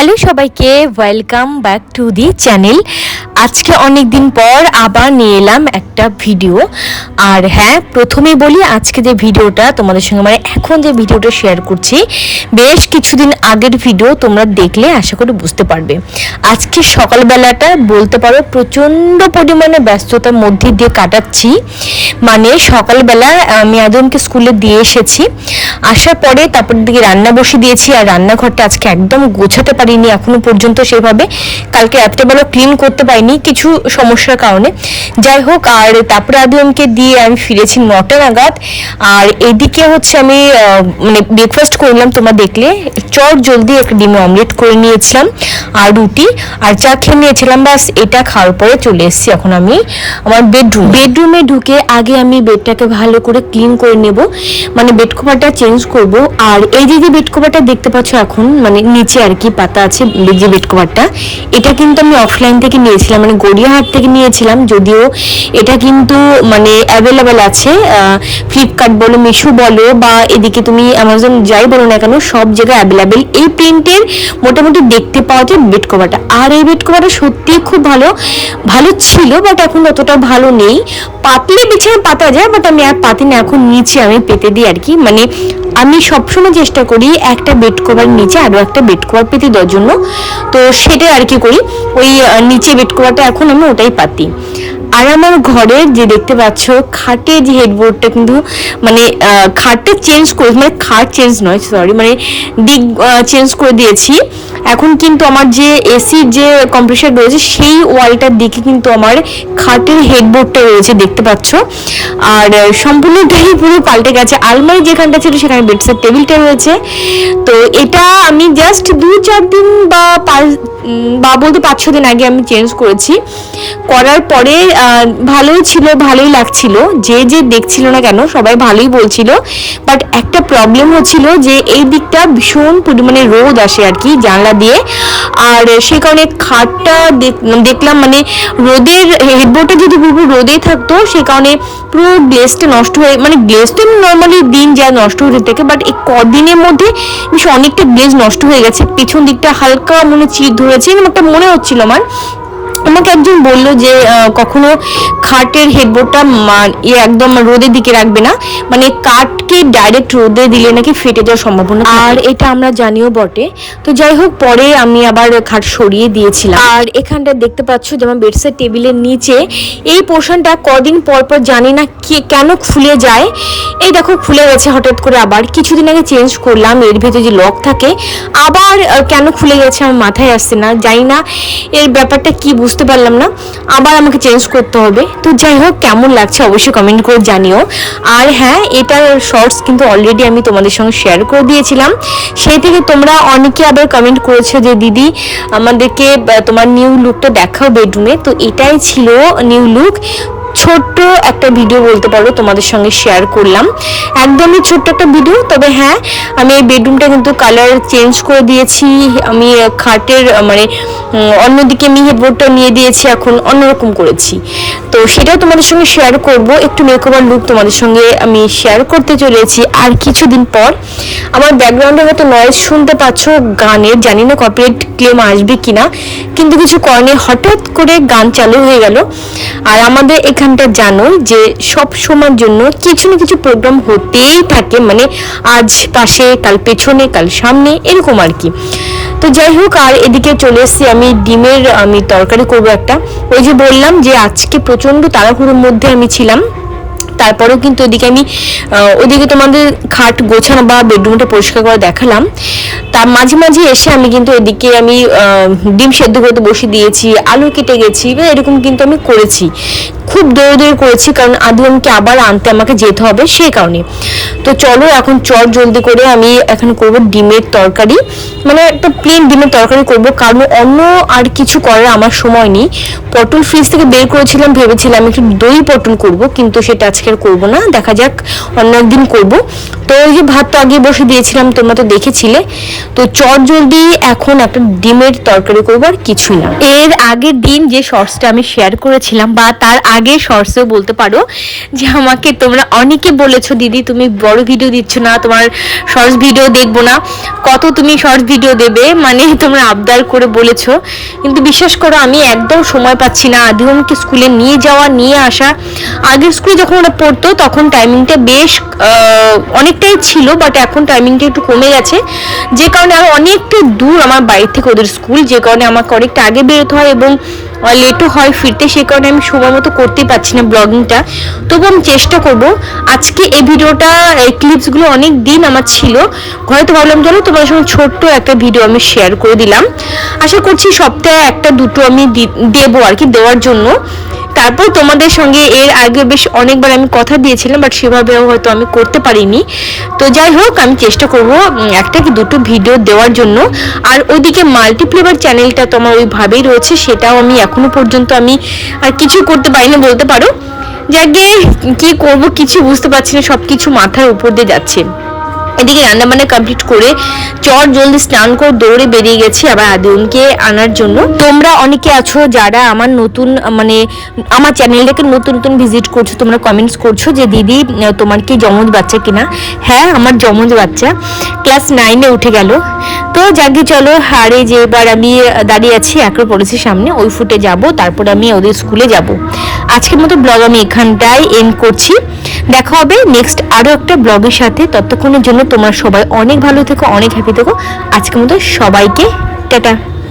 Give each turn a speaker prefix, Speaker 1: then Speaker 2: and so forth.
Speaker 1: Hello সবাইকে, welcome back to the channel. আজকে অনেক দিন পর আবার নিয়ে এলাম একটা ভিডিও। আর হ্যাঁ, প্রথমেই বলি, আজকে যে ভিডিওটা তোমাদের সঙ্গে এখন যে ভিডিওটা শেয়ার করছি, বেশ কিছুদিন আগের ভিডিও। তোমরা দেখলে আশা করি বুঝতে পারবে। আজকে সকালবেলাটা বলতে পারো প্রচণ্ড পরিমাণে ব্যস্ততার মধ্যে দিয়ে কাটাচ্ছি। সকালবেলা আমি আদমকে স্কুলে দিয়ে এসেছি, আসার পরে তারপর দিকে রান্না বসে দিয়েছি। আর রান্নাঘরটা আজকে একদম গোছাতে পারিনি এখনো পর্যন্ত সেভাবে। কালকে রাত্রেবেলা ক্লিন করতে পারিনি কিছু সমস্যার কারণে। যাই হোক, আর তারপরে আদমকে দিয়ে আমি ফিরেছি 9টা নাগাদ। আর এদিকে হচ্ছে আমি ব্রেকফাস্ট করলাম। তোমরা দেখলে চট জলদি একটা ডিম অমলেট করে নিয়েছিলাম আর রুটি আর চা খেয়ে নিয়েছিলাম। বাস এটা খাওয়ার পরে চলে এসেছি এখন আমি আমার বেডরুমে ঢুকে আগে আমি বেডটাকে ভালো করে ক্লিন করে নেব, বেড কভারটা চেঞ্জ করব। আর এই যে বেড কভারটা দেখতে পাচ্ছ এখন নিচে আর কি পাতা আছে, যে বেড কভারটা, এটা কিন্তু আমি অফলাইন থেকে নিয়েছিলাম, গড়িয়াহাট থেকে নিয়েছিলাম। যদিও এটা কিন্তু অ্যাভেলেবেল আছে, ফ্লিপকার্ট বলো, মিশো বলো, বা এদিকে তুমি অ্যামাজন যাই বলো না কেন, সব জায়গায় অ্যাভেলেবেল এই প্রিন্টের মোটামুটি দেখতে পাওয়া যায় বেড কভারটা। আর এই বেড কভারটা সত্যি খুব ভালো ছিল, বাট এখন অতটা ভালো নেই। পাতলে বিছানা পাতা যায়, বাট আমি আর পাতি না, এখন নিচে আমি পেতে দিই আর কি। আমি সবসময় চেষ্টা করি একটা বেড কভার নিচে আরো একটা বেড কভার পেতে দেওয়ার জন্য, তো সেটাই আর কি করি। ওই নিচে বেড কভারটা এখন আমি ওটাই পাতি। আর আমার ঘরের যে দেখতে পাচ্ছ খাটের যে হেডবোর্ডটা কিন্তু খাটটা চেঞ্জ করে, খাট চেঞ্জ নয় সরি, দিক চেঞ্জ করে দিয়েছি। এখন কিন্তু আমার যে এসির যে কম্প্রেসার রয়েছে সেই ওয়ালটার দিকে কিন্তু আমার খাটের হেডবোর্ডটা রয়েছে দেখতে পাচ্ছ। আর সম্পূর্ণটাই পুরো পাল্টে গেছে। আলমারি যেখানটা ছিল সেখানে বেডসের টেবিলটা রয়েছে। তো এটা আমি জাস্ট 2-4 দিন বা বলতে 5-6 দিন আগে আমি চেঞ্জ করেছি। করার পরে ভালোই ছিল, ভালোই লাগছিল। যে দেখছিল না কেন সবাই ভালোই বলছিল, বাট একটা প্রবলেম হচ্ছিল যে এই দিকটা ভীষণ পরিমাণে রোদ আসে আর কি জানলা দিয়ে। আর সে কারণে খাটটা দেখলাম রোদের হেডবোর্ডটা যদি পুরো রোদেই থাকতো, সে কারণে পুরো গ্লেজটা নষ্ট হয়ে, গ্লেজ তো নর্মালি দিন যা নষ্ট হতে থাকে, বাট এই কদিনের মধ্যে বেশ অনেকটা গ্লেজ নষ্ট হয়ে গেছে। পিছন দিকটা হালকা চিড় ধরেছে, একটা মনে হচ্ছিল আমাকে একজন বলল যে কখনো খাটের হেডবোর্ডটা একদম রোদের দিকে রাখবে না, কাঠকে ডাইরেক্ট রোদে দিলে নাকি ফেটে যাওয়ার সম্ভাবনা, আর এটা আমরা জানিও বটে। তো যাই হোক, পরে আমি আবার খাট সরিয়ে দিয়েছিলাম। আর এখানটা দেখতে পাচ্ছ যেমন বেডসের টেবিলের নিচে এই পোর্শনটা কদিন পর জানি না কেন খুলে যায়। এই দেখো খুলে গেছে হঠাৎ করে। আবার কিছুদিন আগে চেঞ্জ করলাম, এর ভেতরে যে লক থাকে, আবার কেন খুলে গেছে আমার মাথায় আসছে না, জানি না এর ব্যাপারটা কি, বুঝতে পারলাম না। আবার আমাকে চেঞ্জ করতে হবে। তো যাই হোক, কেমন লাগছে অবশ্যই কমেন্ট করে জানিও। আর হ্যাঁ, এটার শর্টস কিন্তু অলরেডি আমি তোমাদের সঙ্গে শেয়ার করে দিয়েছিলাম। সেই থেকে তোমরা অনেকে আবার কমেন্ট করেছো যে দিদি আমাদেরকে তোমার নিউ লুকটা দেখাও বেডরুমে। তো এটাই ছিল নিউ লুক। ছোট্ট একটা ভিডিও বলতে পারো তোমাদের সঙ্গে শেয়ার করলাম, একদমই ছোট্ট একটা ভিডিও। তবে হ্যাঁ, আমি এই বেডরুমটা কিন্তু কালার চেঞ্জ করে দিয়েছি। আমি খাটের অন্যদিকে আমি হেডবোর্ডটা নিয়ে দিয়েছি, এখন অন্যরকম করেছি। তো সেটাও তোমাদের সঙ্গে শেয়ার করব। একটু মেকওভার লুক তোমাদের সঙ্গে আমি শেয়ার করতে চলেছি। আর কিছুদিন পর আমার ব্যাকগ্রাউন্ডে হয়তো নয়েজ শুনতে পাচ্ছ গানের, জানি না কপিরাইট ক্লেম আসবে কিনা, কিন্তু কিছু কারণে হঠাৎ করে গান চালু হয়ে গেল। আর আমাদের এখানটা জানো যে সব সময়ের জন্য কিছু না কিছু প্রোগ্রাম হতেই থাকে, আজ পাশে, কাল পেছনে, কাল সামনে, এরকম আর কি। তো যাই হোক, আর এদিকে চলে এসেছি আমি ডিমের তরকারি করবো একটা। ওই যে বললাম যে আজকে প্রচন্ড তাড়াহুড়োর মধ্যে আমি ছিলাম, তারপরেও কিন্তু ওদিকে তোমাদের খাট গোছানো বা বেডরুমটা পরিষ্কার করে দেখালাম। তার মাঝে মাঝে এসে আমি কিন্তু এদিকে আমি ডিম সেদ্ধ করতে বসে দিয়েছি, আলু কেটে গেছি, এরকম কিন্তু আমি করেছি। খুব দৌড় করেছি, কারণ আদমকে আবার আনতে আমাকে যেতে হবে সেই কারণে। তো চলো এখন জলদি করে আমি এখন করব ডিমের তরকারি, একটা প্লেন ডিমের তরকারি করব, কারণ অন্য আর কিছু করার আমার সময় নেই। পটল ফ্রিজ থেকে বের করেছিলাম, ভেবেছিলাম একটু দই পটল করব, কিন্তু সেটা আজকে আর করবো না, দেখা যাক অন্য একদিন করব। তো তো ওই যে ভাত তো আগে বসে দিয়েছিলাম, তোমরা তো দেখেছিলে। তো চট জলদি এখন একটা ডিমের তরকারি করবো, আর কিছুই না। এর আগের দিন যে শর্টসটা আমি শেয়ার করেছিলাম, বা তার আগে শর্টসেও বলতে পারো, যে আমাকে তোমরা অনেকে বলেছো দিদি তুমি বড় ভিডিও দিচ্ছ না, তোমার শর্টস ভিডিও দেখবো না, কত তুমি শর্টস ভিডিও দেবে, মানে তোমরা আবদার করে বলেছো। কিন্তু বিশ্বাস করো আমি একদম সময় পাচ্ছি না আদিমকে স্কুলে নিয়ে যাওয়া নিয়ে আসা। আগের স্কুলে যখন ওরা পড়তো তখন টাইমিংটা বেশ অনেকটাই ছিল, বাট এখন টাইমিংটা একটু কমে গেছে, যে কারণে আর অনেকটা দূর আমার বাড়ি থেকে ওদের স্কুল, যে কারণে আমাকে অনেকটা আগে বেরোতে হয় এবং লেটও হয় ফিরতে, সে কারণে আমি সময় মতো করতেই পারছি না ব্লগিংটা। তবু আমি চেষ্টা করব। আজকে এই ভিডিওটা ক্লিপসগুলো অনেক দিন আমার ছিল ঘরে, তো ভাবলাম জানো তোমার সঙ্গে ছোট্ট একটা ভিডিও আমি শেয়ার করে দিলাম। আশা করছি সপ্তাহে একটা দুটো আমি দেবো আর কি, দেওয়ার জন্য। তারপর তোমাদের সঙ্গে এর আগে বেশ অনেকবার আমি কথা দিয়েছিলাম, বাট সেভাবে হয়তো আমি করতে পারিনি। তো যাই হোক আমি চেষ্টা করব একটা কি দুটো ভিডিও দেওয়ার জন্য। আর ওইদিকে মাল্টিপ্লেভার চ্যানেলটা তো আমার ওইভাবেই রয়েছে, সেটাও আমি এখনো পর্যন্ত আমি আর কিছু করতে পারিনি বলতে পারো। যাকে কি করব কিছু বুঝতে পারছি না, সবকিছু মাথার উপর দিয়ে যাচ্ছে। এদিকে রান্না বান্না কমপ্লিট করে চট জলদি স্নান করে দৌড়ে বেরিয়ে গেছি আবার আদিউনকে আনার জন্য। তোমরা অনেকে আছো যারা আমার নতুন মানে আমার চ্যানেলটাকে নতুন নতুন ভিজিট করছো, তোমরা কমেন্টস করছো যে দিদি তোমার কি জমজ বাচ্চা কিনা। হ্যাঁ আমার জমজ বাচ্চা, ক্লাস 9-এ উঠে গেল। তো যাকে চলো, হারে যে এবার আমি দাঁড়িয়ে আছি অ্যাক্রোপলিসের সামনে, ওই ফুটে যাব, তারপর আমি ওদের স্কুলে যাব। আজকের মতো ব্লগ আমি এখানটায় এন্ড করছি। দেখা হবে নেক্সট আরো একটা ব্লগের সাথে। ততক্ষণের জন্য তোমরা সবাই অনেক ভালো থেকো, অনেক হ্যাপি থেকো। আজকের মতো সবাইকে টাটা।